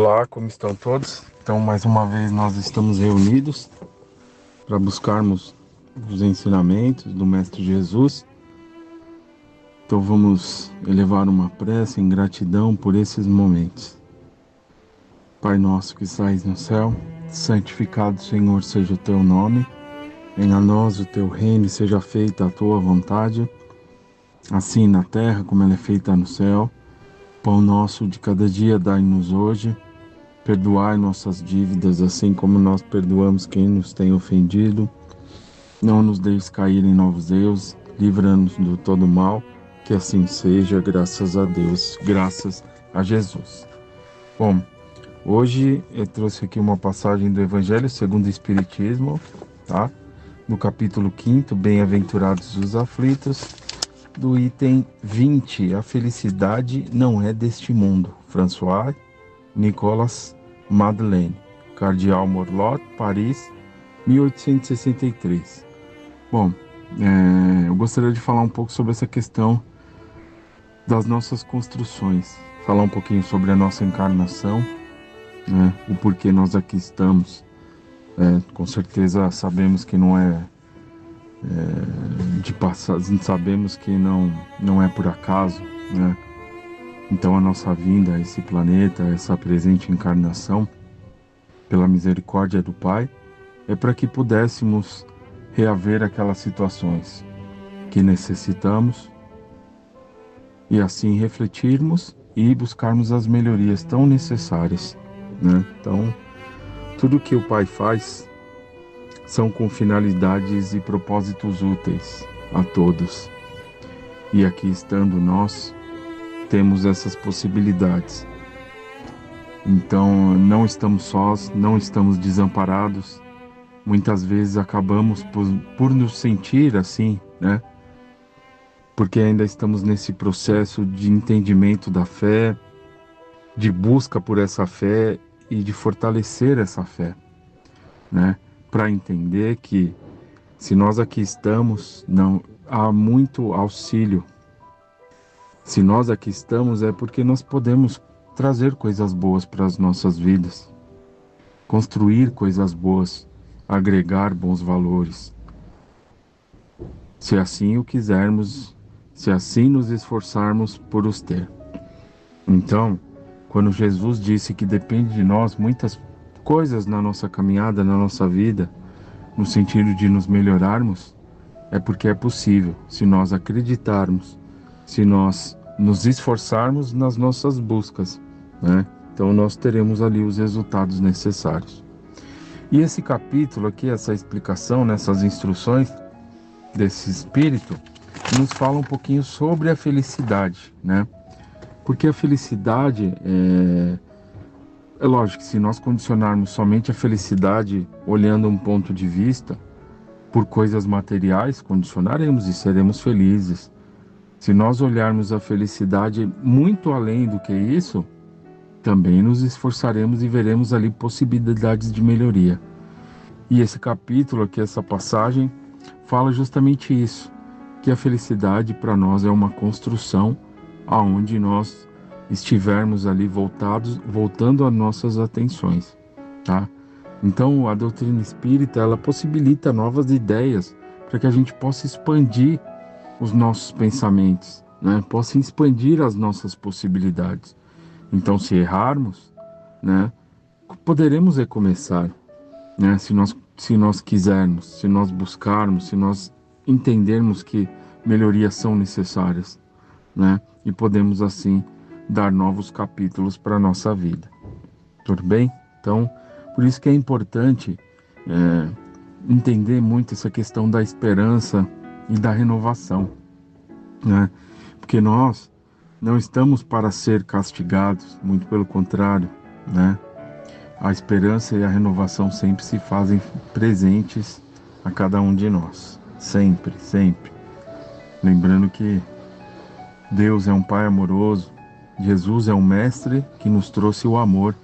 Olá, como estão todos? Então, mais uma vez nós estamos reunidos para buscarmos os ensinamentos do Mestre Jesus. Então, vamos elevar uma prece em gratidão por esses momentos. Pai nosso que estais no céu, santificado, Senhor, seja o teu nome. Venha a nós o teu reino e seja feita a tua vontade, assim na terra como ela é feita no céu. Pão nosso de cada dia dai-nos hoje. Perdoai nossas dívidas, assim como nós perdoamos quem nos tem ofendido. Não nos deixes cair em novos erros, livra-nos do todo mal, que assim seja, graças a Deus, graças a Jesus. Bom, hoje eu trouxe aqui uma passagem do Evangelho segundo o Espiritismo, tá? No capítulo 5º, Bem-aventurados os aflitos, do item 20, a felicidade não é deste mundo, François Nicolas Madeleine, Cardeal Morlot, Paris, 1863. Bom, eu gostaria de falar um pouco sobre essa questão das nossas construções, falar um pouquinho sobre a nossa encarnação, né, o porquê nós aqui estamos. Com certeza sabemos que não é de passagem, sabemos que não é por acaso, né? Então a nossa vinda a esse planeta, essa presente encarnação, pela misericórdia do Pai, é para que pudéssemos reaver aquelas situações que necessitamos e assim refletirmos e buscarmos as melhorias tão necessárias, né? Então, tudo que o Pai faz são com finalidades e propósitos úteis a todos. E aqui estando nós, temos essas possibilidades. Então, não estamos sós, não estamos desamparados. Muitas vezes acabamos por nos sentir assim, né? Porque ainda estamos nesse processo de entendimento da fé, de busca por essa fé e de fortalecer essa fé, né? Para entender que se nós aqui estamos, não há muito auxílio. Se nós aqui estamos é porque nós podemos trazer coisas boas para as nossas vidas, construir coisas boas, agregar bons valores. Se assim o quisermos, se assim nos esforçarmos por os ter. Então, quando Jesus disse que depende de nós muitas coisas na nossa caminhada, na nossa vida, no sentido de nos melhorarmos, é porque é possível, se nós acreditarmos, se nós nos esforçarmos nas nossas buscas, né? Então nós teremos ali os resultados necessários. E esse capítulo aqui, essa explicação, nessas instruções desse Espírito, nos fala um pouquinho sobre a felicidade, né? Porque a felicidade é lógico que se nós condicionarmos somente a felicidade olhando um ponto de vista por coisas materiais, condicionaremos e seremos felizes. Se nós olharmos a felicidade muito além do que isso, também nos esforçaremos e veremos ali possibilidades de melhoria. E esse capítulo aqui, essa passagem, fala justamente isso, que a felicidade para nós é uma construção aonde nós estivermos ali voltando as nossas atenções, tá? Então a doutrina espírita, ela possibilita novas ideias para que a gente possa expandir os nossos pensamentos, né? Possa expandir as nossas possibilidades. Então, se errarmos, né, poderemos recomeçar, né? Se nós quisermos, se nós buscarmos, se nós entendermos que melhorias são necessárias, né? E podemos assim dar novos capítulos para a nossa vida. Tudo bem? Então, por isso que é importante entender muito essa questão da esperança e da renovação, né? Porque nós não estamos para ser castigados, muito pelo contrário, né? A esperança e a renovação sempre se fazem presentes a cada um de nós, sempre, sempre. Lembrando que Deus é um Pai amoroso, Jesus é um Mestre que nos trouxe o amor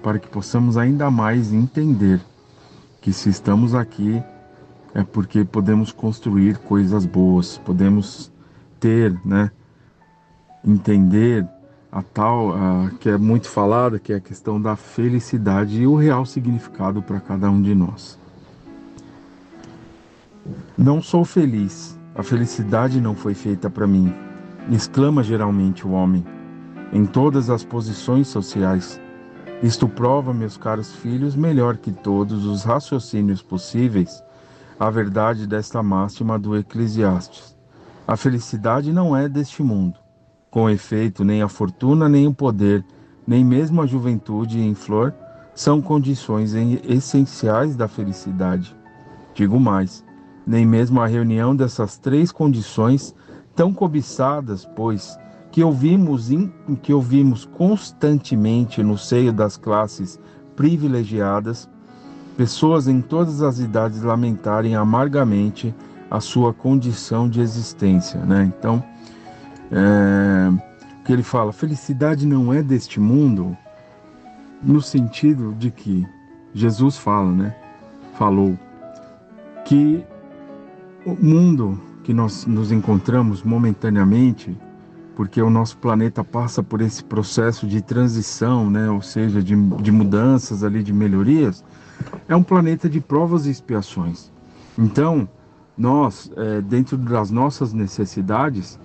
para que possamos ainda mais entender que se estamos aqui é porque podemos construir coisas boas, podemos ter, né, entender que é muito falada, que é a questão da felicidade e o real significado para cada um de nós. Não sou feliz, a felicidade não foi feita para mim, exclama geralmente o homem, em todas as posições sociais. Isto prova, meus caros filhos, melhor que todos os raciocínios possíveis, a verdade desta máxima do Eclesiastes. A felicidade não é deste mundo. Com efeito, nem a fortuna, nem o poder, nem mesmo a juventude em flor, são condições essenciais da felicidade. Digo mais, nem mesmo a reunião dessas três condições, tão cobiçadas, pois, que ouvimos constantemente no seio das classes privilegiadas, pessoas em todas as idades lamentarem amargamente a sua condição de existência, né? Então, o que ele fala, felicidade não é deste mundo, no sentido de que Jesus falou que o mundo que nós nos encontramos momentaneamente, porque o nosso planeta passa por esse processo de transição, né? Ou seja, de mudanças ali, de melhorias, é um planeta de provas e expiações. Então, nós, dentro das nossas necessidades,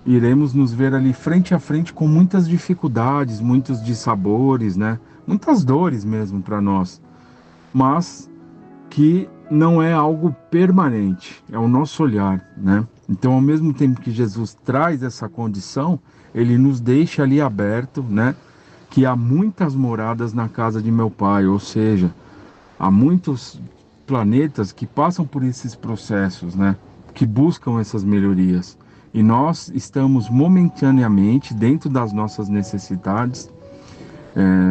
iremos nos ver ali frente a frente com muitas dificuldades, muitos dissabores, né? Muitas dores mesmo para nós, mas que não é algo permanente, é o nosso olhar, né? Então, ao mesmo tempo que Jesus traz essa condição, ele nos deixa ali aberto, né? Que há muitas moradas na casa de meu Pai, ou seja, há muitos planetas que passam por esses processos, né? Que buscam essas melhorias. E nós estamos momentaneamente, dentro das nossas necessidades,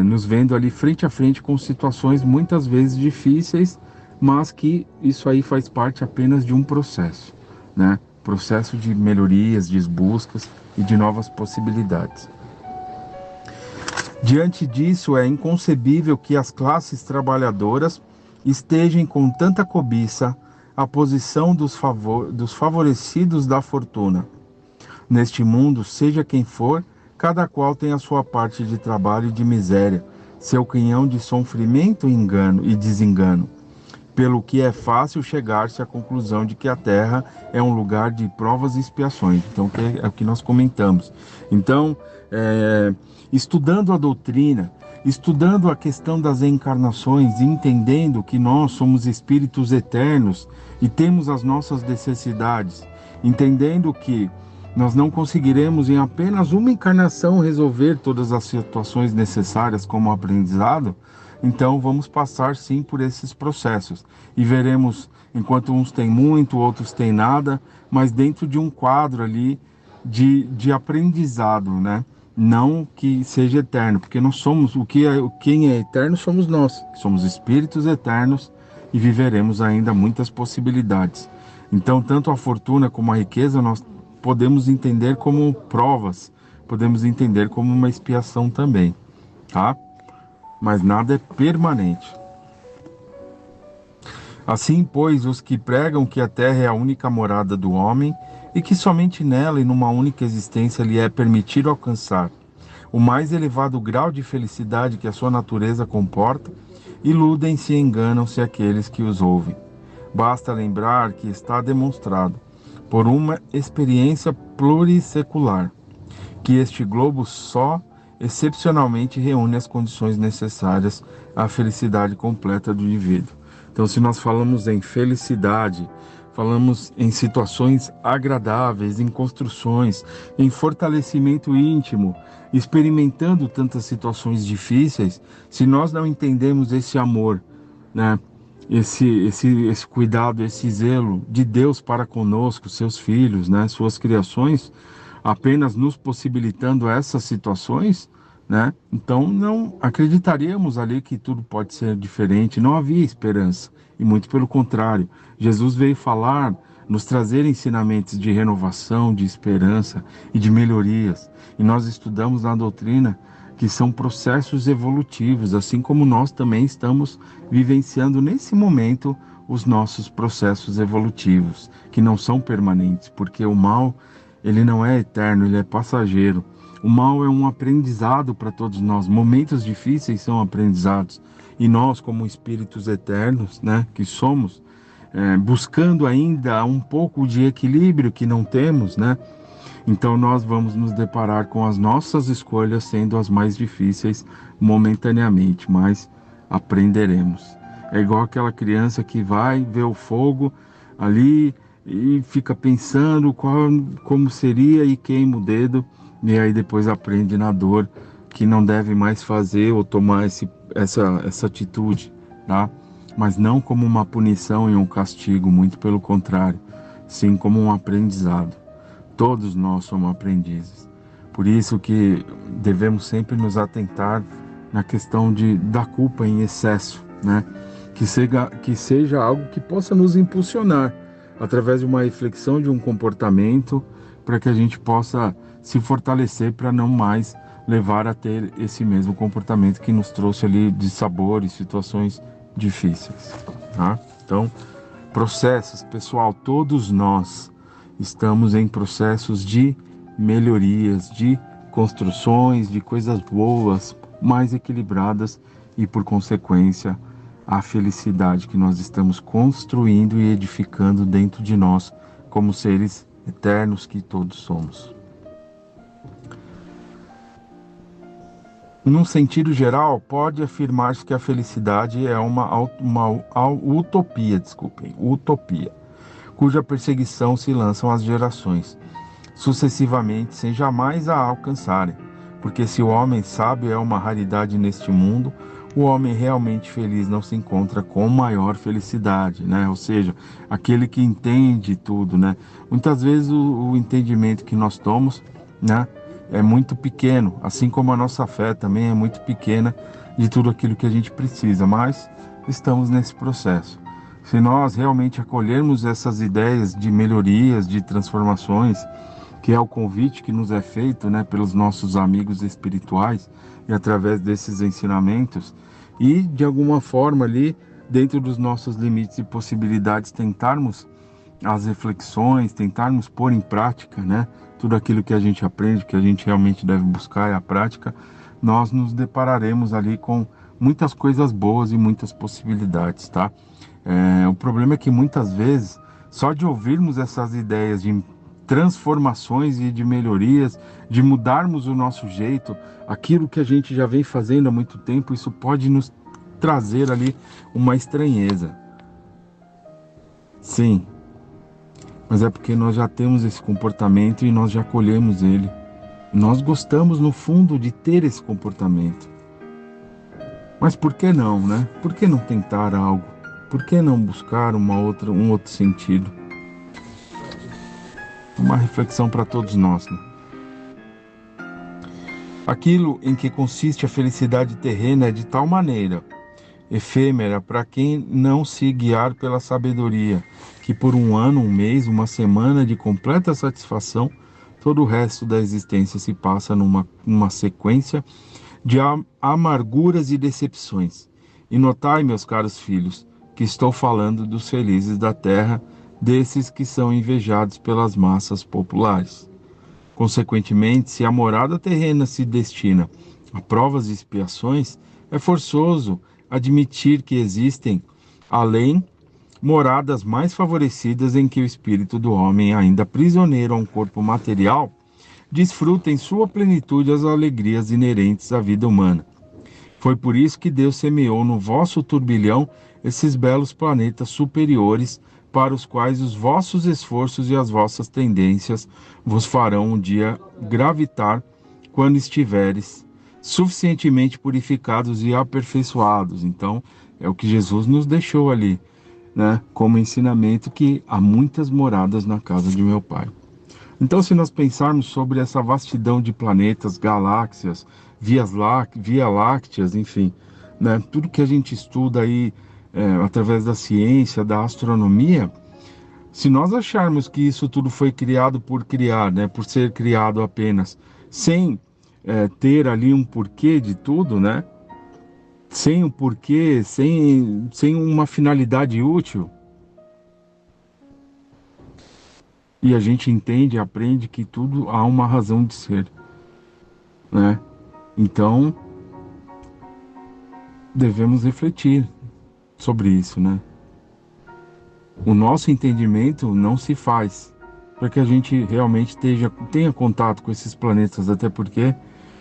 nos vendo ali frente a frente com situações muitas vezes difíceis, mas que isso aí faz parte apenas de um processo, né? Processo de melhorias, de buscas e de novas possibilidades. Diante disso, é inconcebível que as classes trabalhadoras estejam com tanta cobiça a posição dos favorecidos da fortuna. Neste mundo, seja quem for, cada qual tem a sua parte de trabalho e de miséria, seu quinhão de sofrimento, engano e desengano, pelo que é fácil chegar-se à conclusão de que a Terra é um lugar de provas e expiações. Então, é o que nós comentamos. Então, estudando a doutrina, estudando a questão das encarnações, entendendo que nós somos espíritos eternos e temos as nossas necessidades, entendendo que nós não conseguiremos em apenas uma encarnação resolver todas as situações necessárias como aprendizado, então vamos passar sim por esses processos e veremos, enquanto uns têm muito, outros têm nada, mas dentro de um quadro ali de aprendizado, né? Não que seja eterno, porque nós somos, quem é eterno somos nós, somos espíritos eternos e viveremos ainda muitas possibilidades. Então, tanto a fortuna como a riqueza nós podemos entender como provas, podemos entender como uma expiação também, tá? Mas nada é permanente. Assim, pois, os que pregam que a terra é a única morada do homem e que somente nela e numa única existência lhe é permitido alcançar o mais elevado grau de felicidade que a sua natureza comporta, iludem-se e enganam-se aqueles que os ouvem. Basta lembrar que está demonstrado, por uma experiência plurissecular, que este globo só excepcionalmente reúne as condições necessárias à felicidade completa do indivíduo. Então, se nós falamos em felicidade, falamos em situações agradáveis, em construções, em fortalecimento íntimo, experimentando tantas situações difíceis, se nós não entendemos esse amor, né? Esse cuidado, esse zelo de Deus para conosco, seus filhos, né? Suas criações, apenas nos possibilitando essas situações, né? Então não acreditaríamos ali que tudo pode ser diferente, não havia esperança, e muito pelo contrário, Jesus veio falar, nos trazer ensinamentos de renovação, de esperança e de melhorias, e nós estudamos na doutrina que são processos evolutivos, assim como nós também estamos vivenciando nesse momento os nossos processos evolutivos, que não são permanentes, porque o mal ele não é eterno, ele é passageiro. O mal é um aprendizado para todos nós. Momentos difíceis são aprendizados. E nós, como espíritos eternos, né, que somos, buscando ainda um pouco de equilíbrio que não temos, né? Então nós vamos nos deparar com as nossas escolhas sendo as mais difíceis momentaneamente, mas aprenderemos. É igual aquela criança que vai ver o fogo ali e fica pensando como seria e queima o dedo, e aí depois aprende na dor que não deve mais fazer ou tomar essa atitude, tá? Mas não como uma punição e um castigo, muito pelo contrário, sim como um aprendizado. Todos nós somos aprendizes. Por isso que devemos sempre nos atentar na questão da culpa em excesso, né? Que seja algo que possa nos impulsionar através de uma reflexão, de um comportamento, para que a gente possa se fortalecer para não mais levar a ter esse mesmo comportamento que nos trouxe ali de sabores, situações difíceis, tá? Então, processos, pessoal, todos nós estamos em processos de melhorias, de construções, de coisas boas, mais equilibradas e, por consequência, a felicidade que nós estamos construindo e edificando dentro de nós, como seres eternos que todos somos. Num sentido geral, pode afirmar-se que a felicidade é uma utopia, cuja perseguição se lançam as gerações, sucessivamente, sem jamais a alcançarem. Porque se o homem sábio é uma raridade neste mundo, o homem realmente feliz não se encontra com maior felicidade, né? Ou seja, aquele que entende tudo, né? Muitas vezes o entendimento que nós tomamos, né, é muito pequeno, assim como a nossa fé também é muito pequena de tudo aquilo que a gente precisa, mas estamos nesse processo. Se nós realmente acolhermos essas ideias de melhorias, de transformações, que é o convite que nos é feito, né, pelos nossos amigos espirituais e através desses ensinamentos, e de alguma forma ali, dentro dos nossos limites e possibilidades, tentarmos as reflexões, tentarmos pôr em prática, né, tudo aquilo que a gente aprende, que a gente realmente deve buscar é a prática, nós nos depararemos ali com muitas coisas boas e muitas possibilidades, tá? O problema é que muitas vezes, só de ouvirmos essas ideias de transformações e de melhorias, de mudarmos o nosso jeito, aquilo que a gente já vem fazendo há muito tempo, isso pode nos trazer ali uma estranheza. Sim, mas é porque nós já temos esse comportamento e nós já colhemos ele. Nós gostamos, no fundo, de ter esse comportamento. Mas por que não, né? Por que não tentar algo? Por que não buscar um outro sentido? Uma reflexão para todos nós, né? Aquilo em que consiste a felicidade terrena é de tal maneira efêmera para quem não se guiar pela sabedoria, que por um ano, um mês, uma semana de completa satisfação, todo o resto da existência se passa numa sequência de amarguras e decepções. E notai, meus caros filhos, que estou falando dos felizes da terra, desses que são invejados pelas massas populares. Consequentemente, se a morada terrena se destina a provas e expiações, é forçoso admitir que existem, além, moradas mais favorecidas em que o espírito do homem, ainda prisioneiro a um corpo material, desfruta em sua plenitude as alegrias inerentes à vida humana. Foi por isso que Deus semeou no vosso turbilhão esses belos planetas superiores, para os quais os vossos esforços e as vossas tendências vos farão um dia gravitar quando estiveres suficientemente purificados e aperfeiçoados. Então, é o que Jesus nos deixou ali, né, como ensinamento, que há muitas moradas na casa de meu Pai. Então, se nós pensarmos sobre essa vastidão de planetas, galáxias, via lácteas, enfim, né, tudo que a gente estuda aí através da ciência, da astronomia, se nós acharmos que isso tudo foi criado por criar, né, por ser criado apenas, sem ter ali um porquê de tudo, né, sem um porquê, sem uma finalidade útil, e a gente entende e aprende que tudo há uma razão de ser. né? Então, devemos refletir sobre isso, né? O nosso entendimento não se faz para que a gente realmente tenha contato com esses planetas, até porque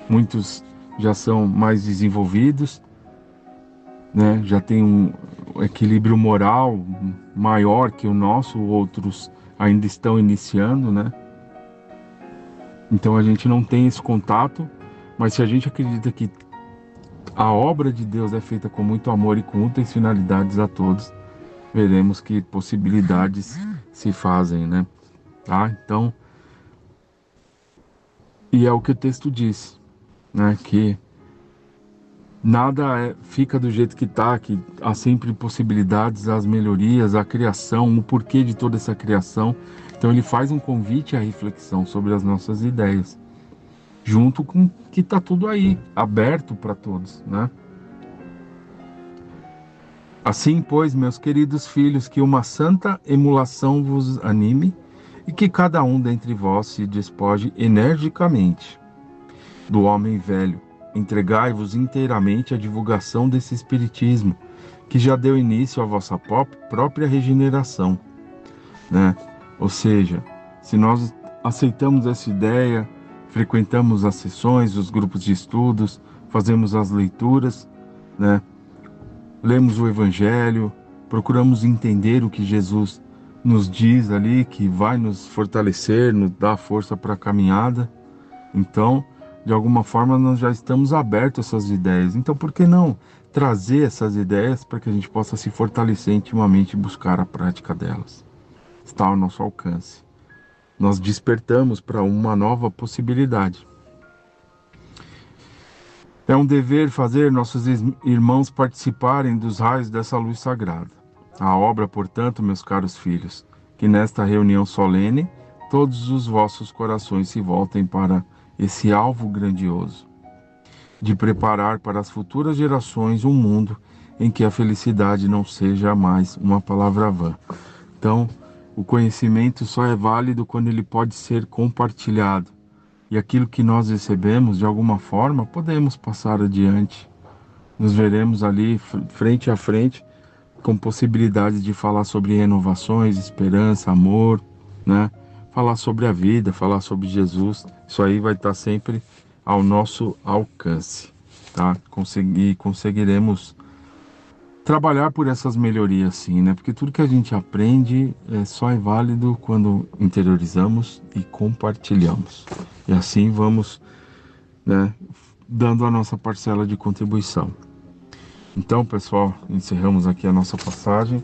muitos já são mais desenvolvidos, né? Já tem um equilíbrio moral maior que o nosso, outros ainda estão iniciando, né? Então a gente não tem esse contato, mas se a gente acredita que a obra de Deus é feita com muito amor e com muitas finalidades a todos, veremos que possibilidades se fazem, né? Tá? Então, e é o que o texto diz, né? Que nada fica do jeito que está, que há sempre possibilidades, as melhorias, a criação, o porquê de toda essa criação. Então ele faz um convite à reflexão sobre as nossas ideias, junto com que está tudo aí, aberto para todos, né? Assim, pois, meus queridos filhos, que uma santa emulação vos anime e que cada um dentre vós se despoje energicamente do homem velho. Entregai-vos inteiramente à divulgação desse espiritismo, que já deu início à vossa própria regeneração, né? Ou seja, se nós aceitamos essa ideia, frequentamos as sessões, os grupos de estudos, fazemos as leituras, né? Lemos o Evangelho, procuramos entender o que Jesus nos diz ali, que vai nos fortalecer, nos dar força para a caminhada. Então, de alguma forma, nós já estamos abertos a essas ideias. Então, por que não trazer essas ideias para que a gente possa se fortalecer intimamente e buscar a prática delas? Está ao nosso alcance. Nós despertamos para uma nova possibilidade. É um dever fazer nossos irmãos participarem dos raios dessa luz sagrada. A obra, portanto, meus caros filhos, que nesta reunião solene todos os vossos corações se voltem para esse alvo grandioso, de preparar para as futuras gerações um mundo em que a felicidade não seja mais uma palavra vã. Então, o conhecimento só é válido quando ele pode ser compartilhado. E aquilo que nós recebemos, de alguma forma, podemos passar adiante. Nos veremos ali, frente a frente, com possibilidades de falar sobre renovações, esperança, amor, né? Falar sobre a vida, falar sobre Jesus. Isso aí vai estar sempre ao nosso alcance, tá? Conseguiremos trabalhar por essas melhorias, sim, né? Porque tudo que a gente aprende só é válido quando interiorizamos e compartilhamos. E assim vamos, né, dando a nossa parcela de contribuição. Então, pessoal, encerramos aqui a nossa passagem.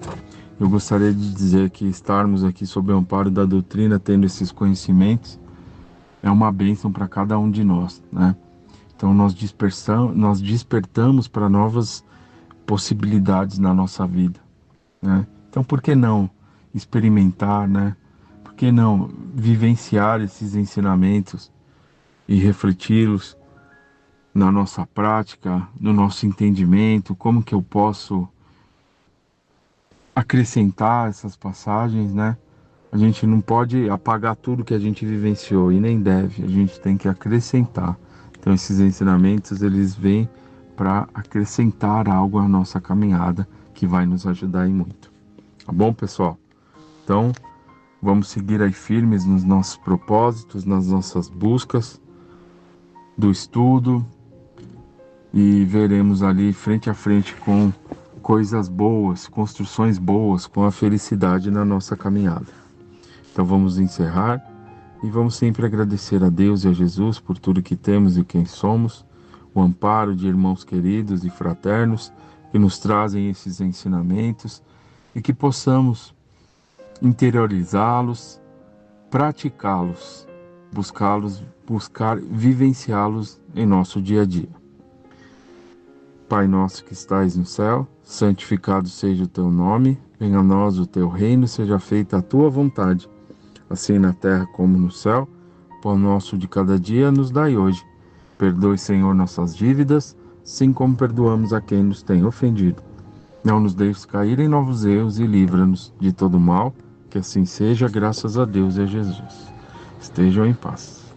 Eu gostaria de dizer que estarmos aqui sob o amparo da doutrina, tendo esses conhecimentos, é uma bênção para cada um de nós, né? Então, nós despertamos para novas possibilidades na nossa vida, né? Então, por que não experimentar, né? Por que não vivenciar esses ensinamentos e refleti-los na nossa prática, no nosso entendimento? Como que eu posso acrescentar essas passagens, né? A gente não pode apagar tudo que a gente vivenciou e nem deve, a gente tem que acrescentar. Então esses ensinamentos, eles vêm para acrescentar algo à nossa caminhada, que vai nos ajudar aí muito. Tá bom, pessoal? Então, vamos seguir aí firmes nos nossos propósitos, nas nossas buscas do estudo, e veremos ali frente a frente com coisas boas, construções boas, com a felicidade na nossa caminhada. Então vamos encerrar e vamos sempre agradecer a Deus e a Jesus por tudo que temos e quem somos, o amparo de irmãos queridos e fraternos que nos trazem esses ensinamentos e que possamos interiorizá-los, praticá-los, buscar vivenciá-los em nosso dia a dia. Pai nosso que estais no céu, santificado seja o teu nome, venha a nós o teu reino, seja feita a tua vontade, assim na terra como no céu. O pão nosso de cada dia nos dai hoje. Perdoe, Senhor, nossas dívidas, assim como perdoamos a quem nos tem ofendido. Não nos deixes cair em novos erros e livra-nos de todo mal, que assim seja, graças a Deus e a Jesus. Estejam em paz.